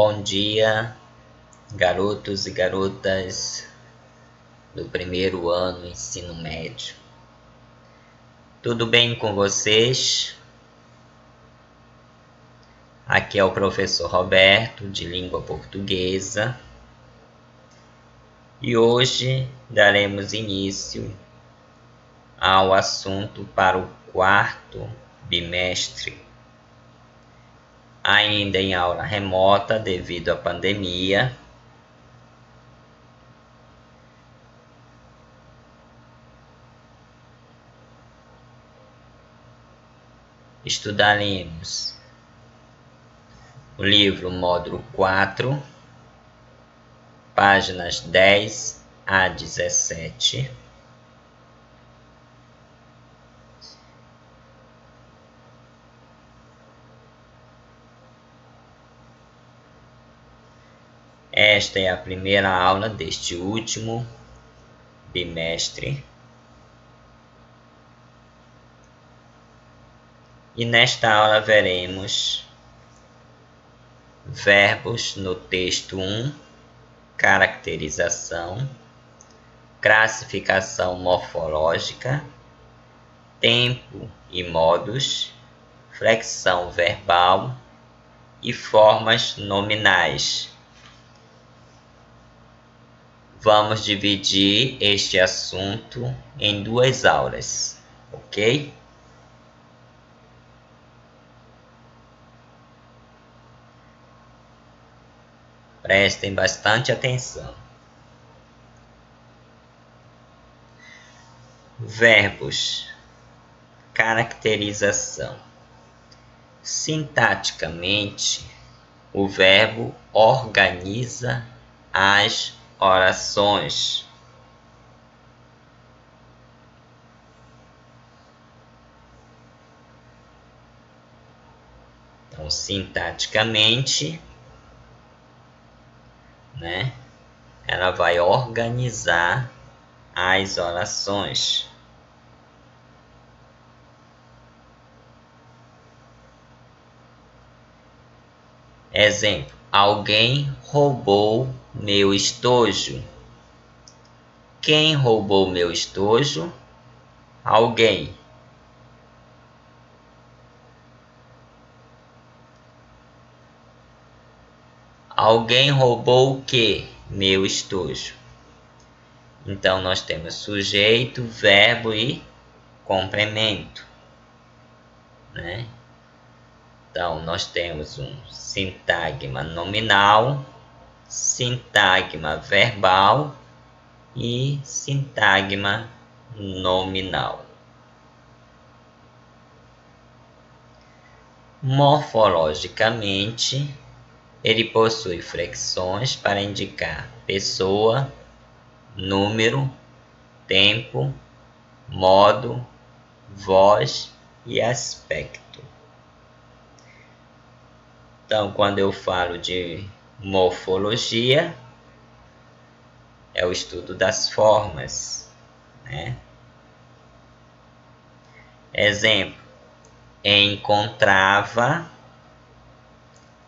Bom dia, garotos e garotas do primeiro ano ensino médio. Tudo bem com vocês? Aqui é o professor Roberto, de língua portuguesa, e hoje daremos início ao assunto para o quarto bimestre, ainda em aula remota devido à pandemia. Estudaremos o livro módulo 4, páginas 10 a 17. Esta é a primeira aula deste último bimestre. E nesta aula veremos verbos no texto 1, caracterização, classificação morfológica, tempo e modos, flexão verbal e formas nominais. Vamos dividir este assunto em duas aulas, ok? Prestem bastante atenção. Verbos. Caracterização. Sintaticamente, o verbo organiza as orações. Então, sintaticamente, ela vai organizar as orações. Exemplo: alguém roubou meu estojo. Quem roubou meu estojo? Alguém. Alguém roubou o quê? Meu estojo. Então, nós temos sujeito, verbo e complemento, Então, nós temos um sintagma nominal, sintagma verbal e sintagma nominal. Morfologicamente, ele possui flexões para indicar pessoa, número, tempo, modo, voz e aspecto. Então, quando eu falo de morfologia, é o estudo das formas, Exemplo: encontrava,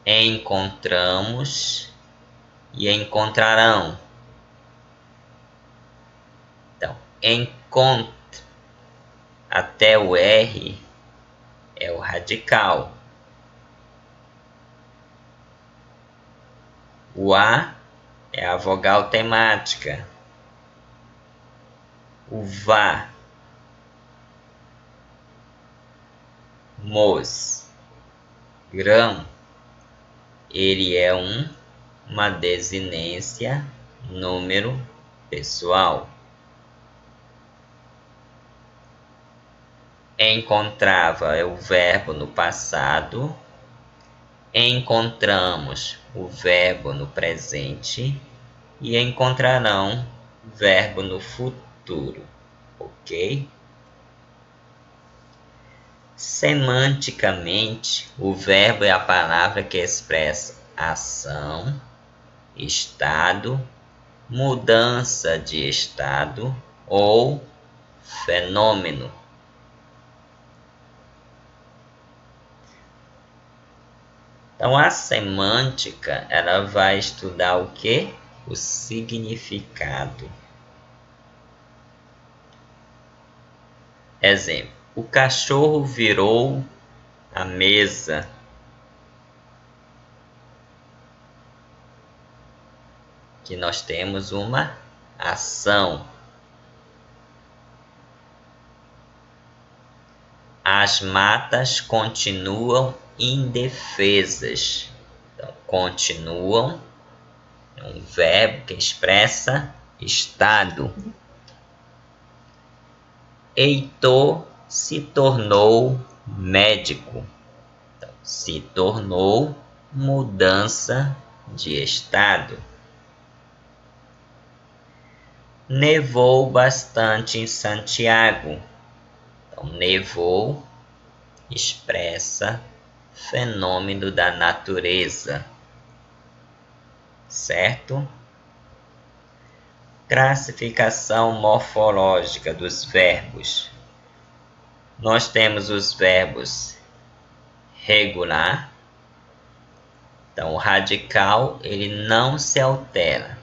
encontramos e encontrarão. Então, encontre, até o R é o radical. O A é a vogal temática. O VA, mos, grão, ele é uma desinência, número pessoal. Encontrava é o verbo no passado. Encontramos o verbo no presente. E encontrarão verbo no futuro, ok? Semanticamente, o verbo é a palavra que expressa ação, estado, mudança de estado ou fenômeno. Então, a semântica, ela vai estudar o quê? O significado. Exemplo, o cachorro virou a mesa. Que nós temos uma ação. As matas continuam indefesas. Então, continuam é um verbo que expressa estado. Heitor se tornou médico. Então, se tornou mudança de estado. Nevou bastante em Santiago. Então, nevou expressa fenômeno da natureza, certo? Classificação morfológica dos verbos. Nós temos os verbos regular. Então, o radical, ele não se altera.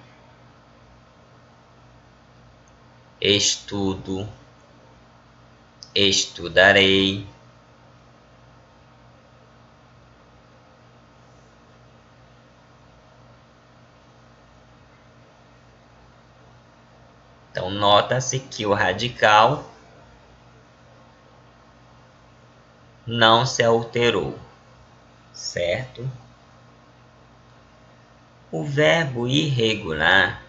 Estudo, estudarei. Então, nota-se que o radical não se alterou, certo? O verbo irregular,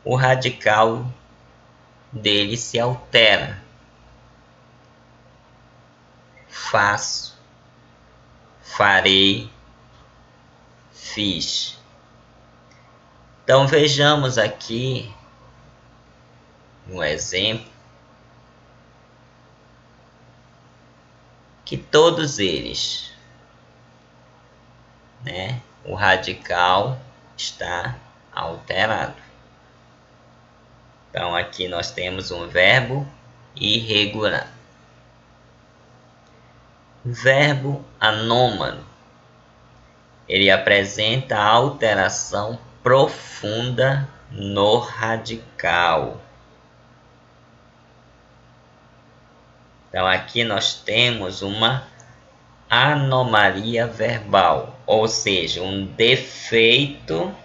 o radical dele se altera. Faço, farei, fiz. Então vejamos aqui um exemplo que todos eles, né, o radical está alterado. Então aqui nós temos um verbo irregular. Verbo anômalo. Ele apresenta alteração profunda no radical. Então aqui nós temos uma anomalia verbal, ou seja, um defeito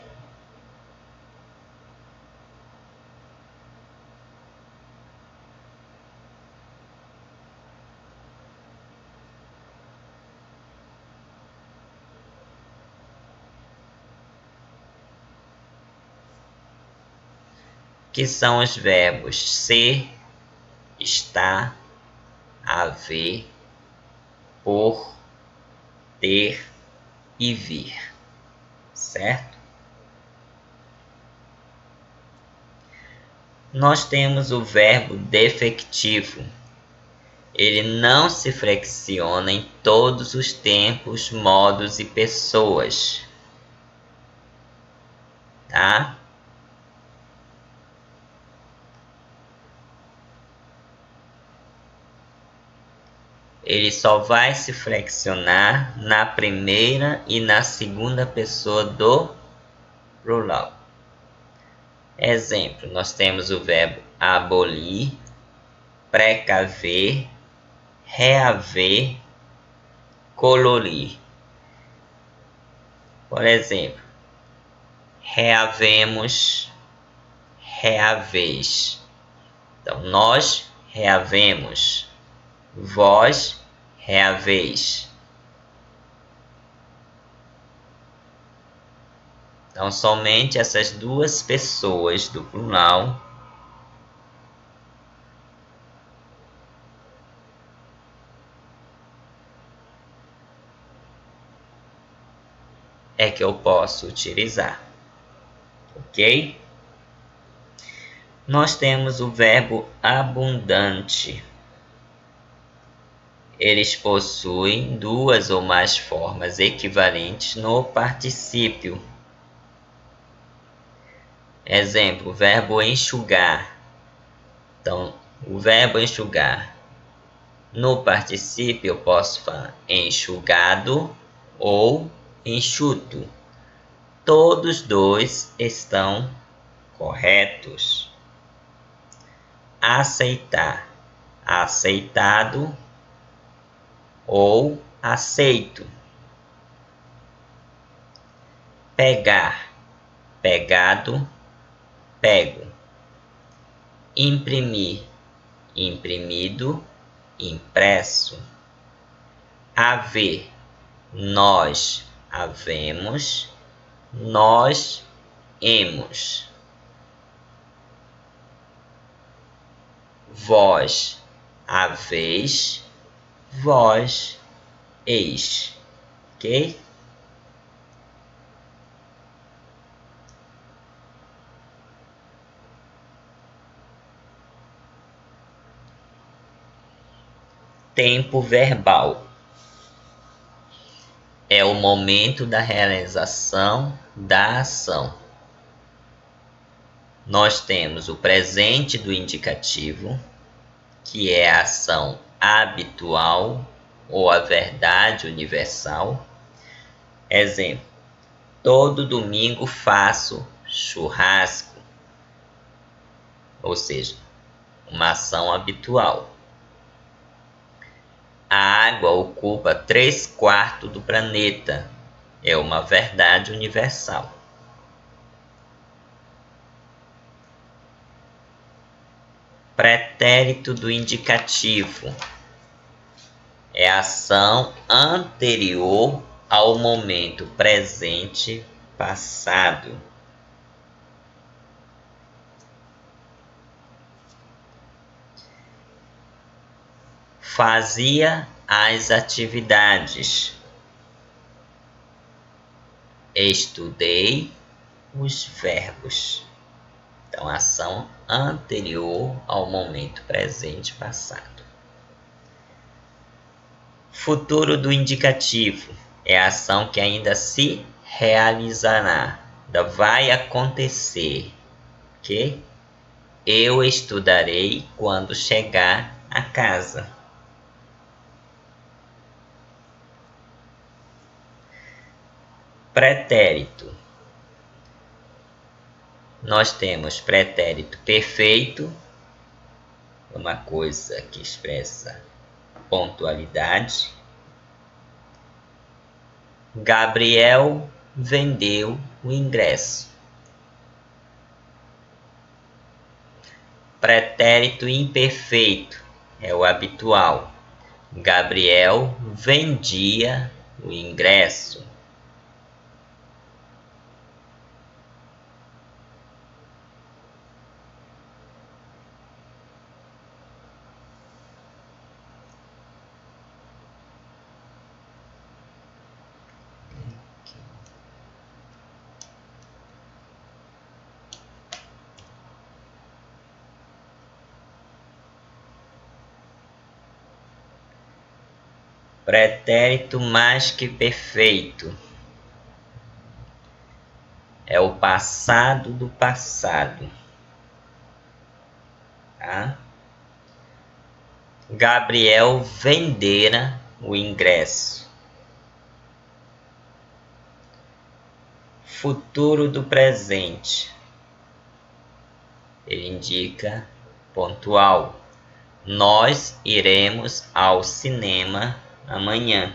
que são os verbos ser, estar, haver, por, ter e vir, certo? Nós temos o verbo defectivo. Ele não se flexiona em todos os tempos, modos e pessoas, tá? Ele só vai se flexionar na primeira e na segunda pessoa do plural. Exemplo, nós temos o verbo abolir, precaver, reaver, colorir. Por exemplo, reavemos, reaveis. Então, nós reavemos, vós reaveis. Então, somente essas duas pessoas do plural é que eu posso utilizar, ok? Nós temos o verbo abundante. Eles possuem duas ou mais formas equivalentes no particípio. Exemplo, verbo enxugar. Então, o verbo enxugar. No particípio eu posso falar enxugado ou enxuto. Todos dois estão corretos. Aceitar, aceitado ou aceito. Pegar, pegado, pego. Imprimir, imprimido, impresso. Haver, nós havemos, nós hemos. Vós haveis, vós eis. Ok? Tempo verbal é o momento da realização da ação. Nós temos o presente do indicativo, que é a ação habitual ou a verdade universal. Exemplo: todo domingo faço churrasco, ou seja, uma ação habitual. A água ocupa 3/4 do planeta, é uma verdade universal. Pretérito do indicativo é a ação anterior ao momento presente passado. Fazia as atividades. Estudei os verbos. Então, ação anterior ao momento presente passado. Futuro do indicativo é a ação que ainda se realizará, ainda vai acontecer, ok? Eu estudarei quando chegar a casa. Pretérito. Nós temos pretérito perfeito, uma coisa que expressa pontualidade. Gabriel vendeu o ingresso. Pretérito imperfeito é o habitual. Gabriel vendia o ingresso. Pretérito mais que perfeito é o passado do passado. Tá? Gabriel vendera o ingresso. Futuro do presente. Ele indica pontual. Nós iremos ao cinema amanhã.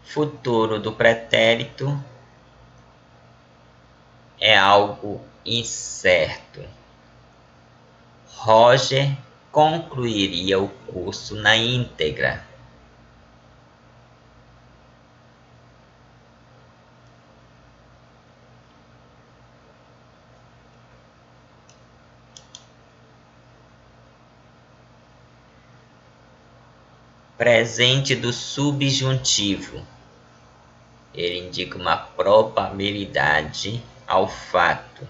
Futuro do pretérito é algo incerto. Roger concluiria o curso na íntegra. Presente do subjuntivo. Ele indica uma probabilidade ao fato.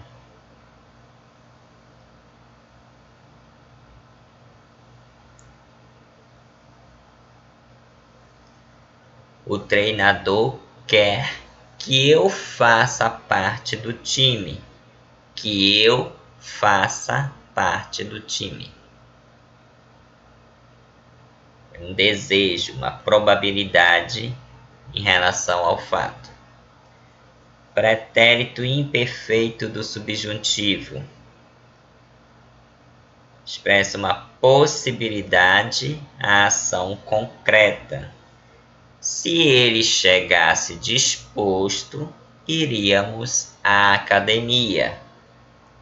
O treinador quer que eu faça parte do time. Que eu faça parte do time. um desejo, uma probabilidade em relação ao fato. Pretérito imperfeito do subjuntivo expressa uma possibilidade à ação concreta. Se ele chegasse disposto, iríamos à academia.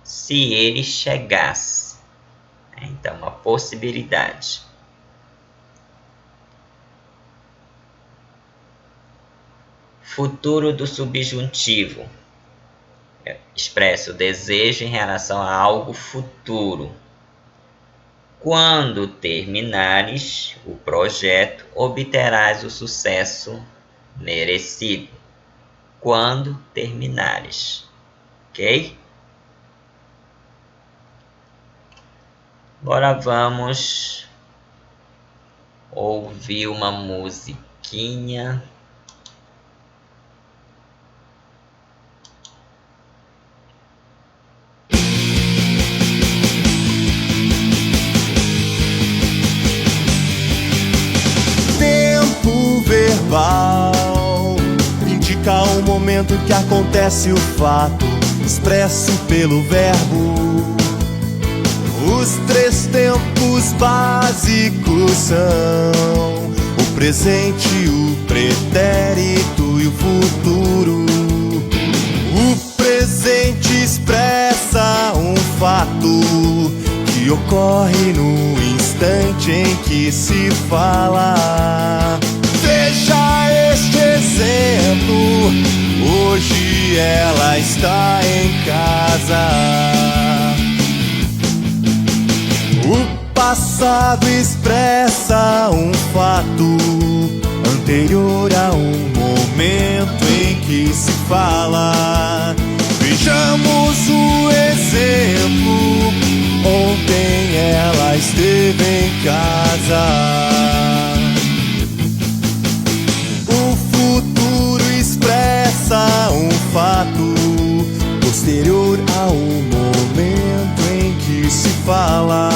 Se ele chegasse. Então, uma possibilidade. Futuro do subjuntivo expressa o desejo em relação a algo futuro. Quando terminares o projeto, obterás o sucesso merecido. Quando terminares. Ok? Agora vamos ouvir uma musiquinha. Tempo verbal indica o momento que acontece o fato, expresso pelo verbo. Os três tempos básicos são o presente, o pretérito e o futuro. O presente expressa um fato que ocorre no instante em que se fala. Veja este exemplo, hoje ela está em casa. O passado expressa um fato anterior a um momento em que se fala. Vejamos o exemplo, ontem ela esteve em casa. O futuro expressa um fato posterior a um momento em que se fala.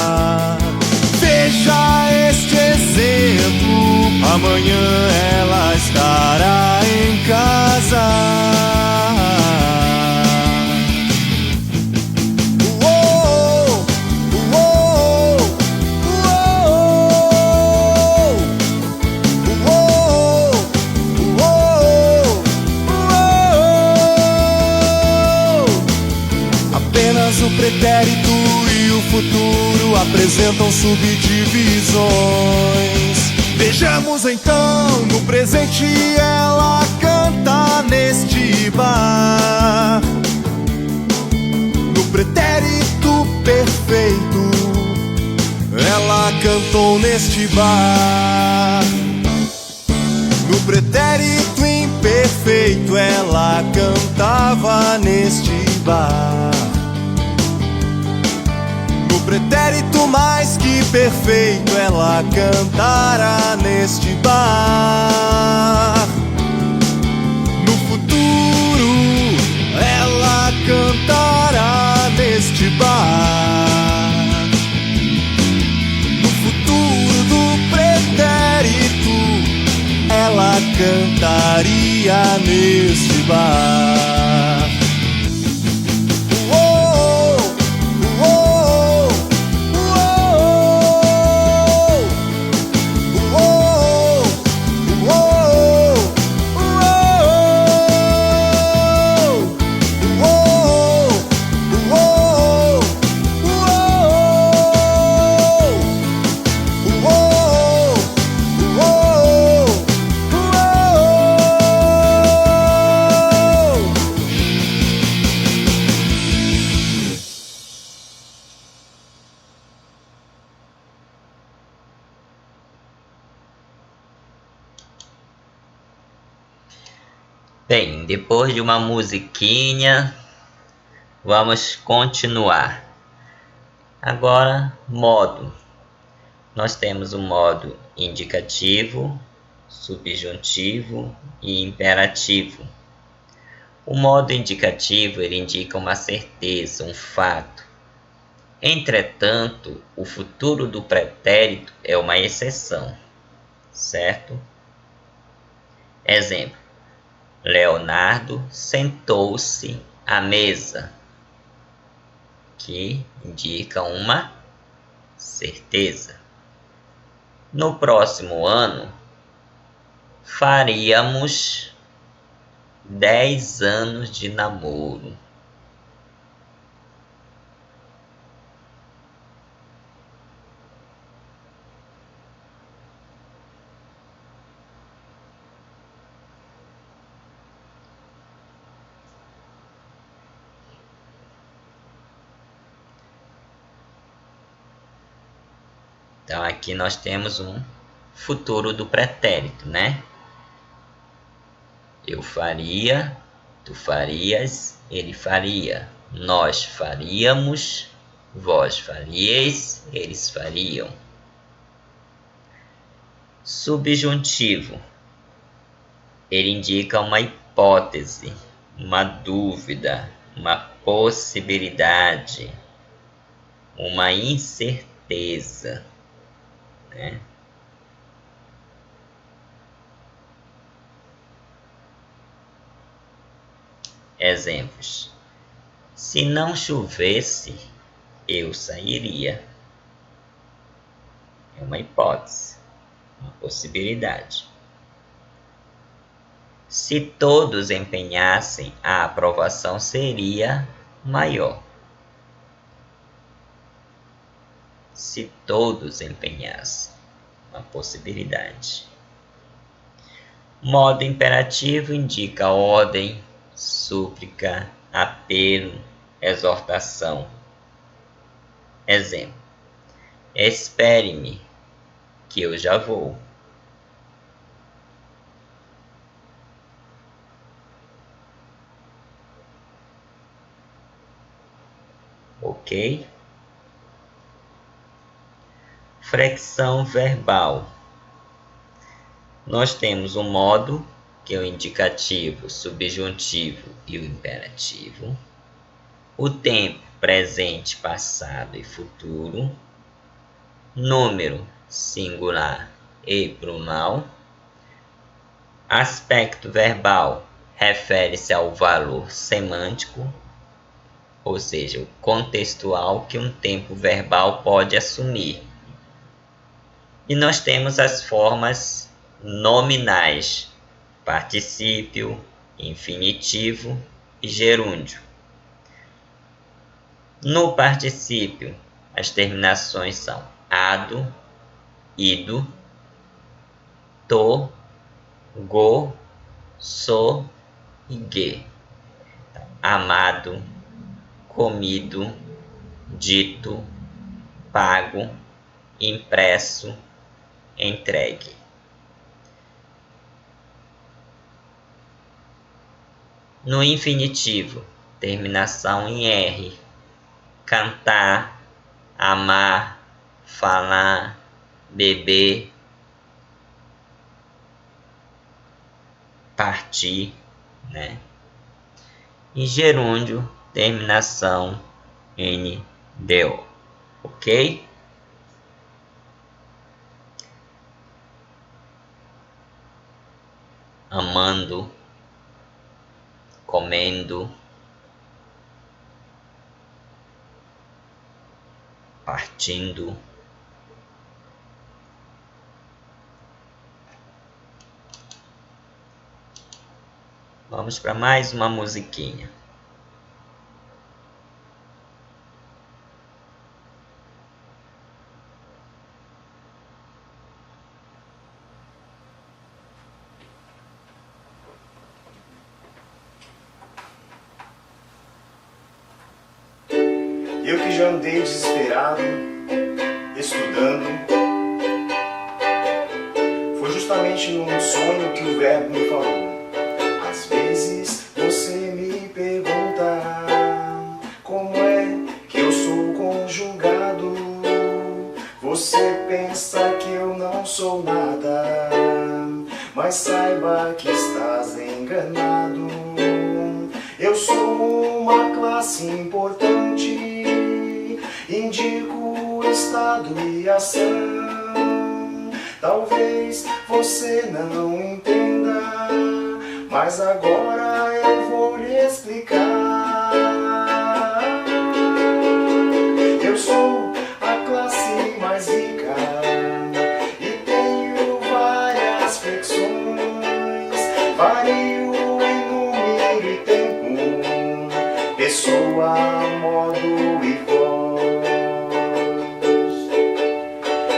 Veja este exemplo, amanhã ela estará em casa. Apenas o pretérito e o futuro apresentam subdivisões. Vejamos então, no presente ela canta neste bar. No pretérito perfeito ela cantou neste bar. No pretérito imperfeito ela cantava neste bar. No pretérito mais que perfeito ela cantará neste bar. No futuro ela cantará neste bar. No futuro do pretérito ela cantaria neste bar. Bem, depois de uma musiquinha, vamos continuar. Agora, modo. Nós temos o modo indicativo, subjuntivo e imperativo. O modo indicativo ele indica uma certeza, um fato. Entretanto, o futuro do pretérito é uma exceção. certo? Exemplo: Leonardo sentou-se à mesa, que indica uma certeza. No próximo ano, faríamos 10 anos de namoro. Então aqui nós temos um futuro do pretérito, né? Eu faria, tu farias, ele faria, nós faríamos, vós faríeis, eles fariam. Subjuntivo. Ele indica uma hipótese, uma dúvida, uma possibilidade, uma incerteza, né? Exemplos: se não chovesse, eu sairia. É uma hipótese, uma possibilidade. Se todos empenhassem, a aprovação seria maior. Se todos empenhassem, uma possibilidade. Modo imperativo indica ordem, súplica, apelo, exortação. Exemplo: espere-me, que eu já vou. Ok? Flexão verbal. Nós temos o modo, que é o indicativo, o subjuntivo e o imperativo. O tempo, presente, passado e futuro. Número, singular e plural. Aspecto verbal, refere-se ao valor semântico, ou seja, o contextual que um tempo verbal pode assumir. E nós temos as formas nominais: particípio, infinitivo e gerúndio. No particípio, as terminações são ado, ido, to, go, so e ge. Amado, comido, dito, pago, impresso, entregue. No infinitivo, terminação em R: cantar, amar, falar, beber, partir, né? E gerúndio, terminação em DO, ok? Amando, comendo, partindo. Vamos para mais uma musiquinha. Eu que já andei desesperado, estudando. Foi justamente num sonho que o verbo me falou. Às vezes você me pergunta como é que eu sou conjugado. Você pensa que eu não sou nada, mas saiba que estás enganado. Eu sou uma classe importante, indico o estado e ação. Talvez você não entenda, mas agora eu vou lhe explicar. Eu sou a classe mais rica e tenho várias flexões. Vario em número e tempo, pessoa, modo e voz.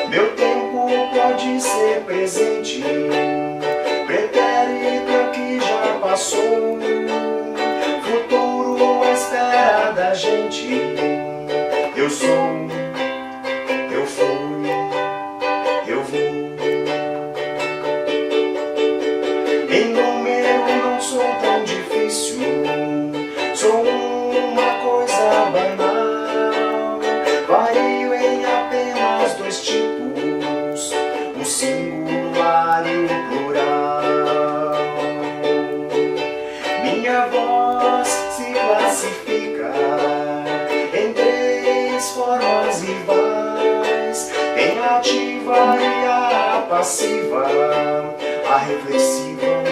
Meu tempo pode ser presente, pretérito que já passou, futuro à espera da gente. Eu sou, eu fui, eu vou. Em número não sou tão difícil, sou uma coisa banal. Vario em apenas dois tipos, o singular e o plural. Minha voz se classifica em três formas rivais: tem a ativa e a passiva, a reflexiva,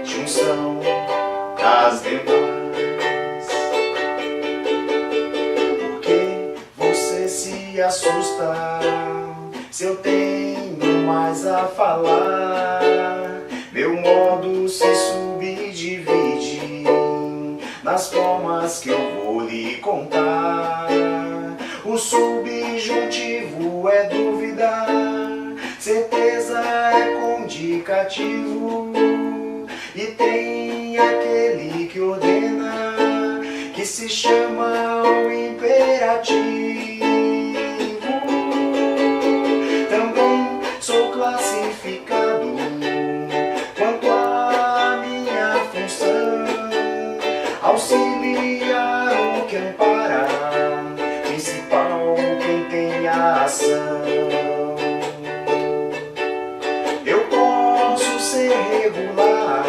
junção das demais. Por que você se assusta se eu tenho mais a falar? Meu modo se subdivide nas formas que eu vou lhe contar. O subjuntivo é dúvida, certeza é condicativo, e tem aquele que ordena, que se chama o imperativo. Também sou classificado quanto à minha função, auxiliar o que ampara, principal quem tem a ação. Eu posso ser regular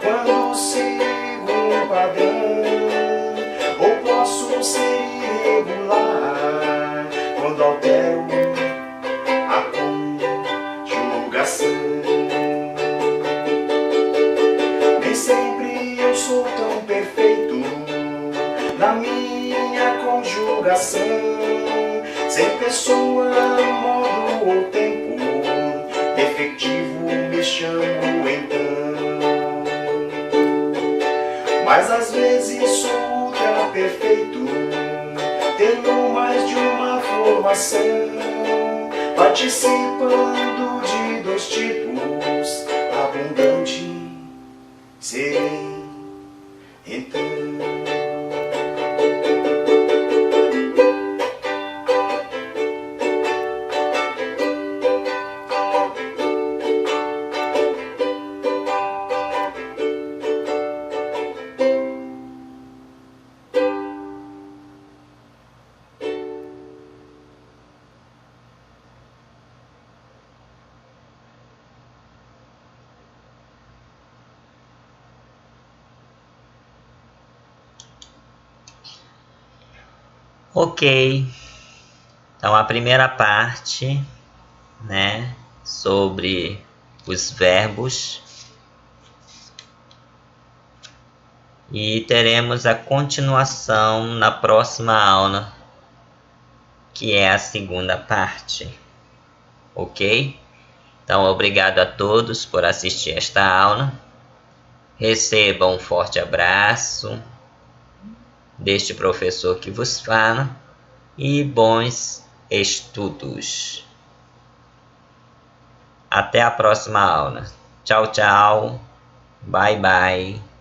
quando sigo um padrão, ou posso ser irregular quando altero a conjugação. Nem sempre eu sou tão perfeito na minha conjugação, sem pessoa, modo ou tempo, efetivo me chamo então. Mas às vezes sou ultra perfeito, tenho mais de uma formação, participando de dois tipos, abundante serei então. Ok, então a primeira parte, né, sobre os verbos, e teremos a continuação na próxima aula, que é a segunda parte, ok? Então, obrigado a todos por assistir esta aula, recebam um forte abraço deste professor que vos fala e bons estudos. Até a próxima aula. Tchau, tchau. Bye, bye.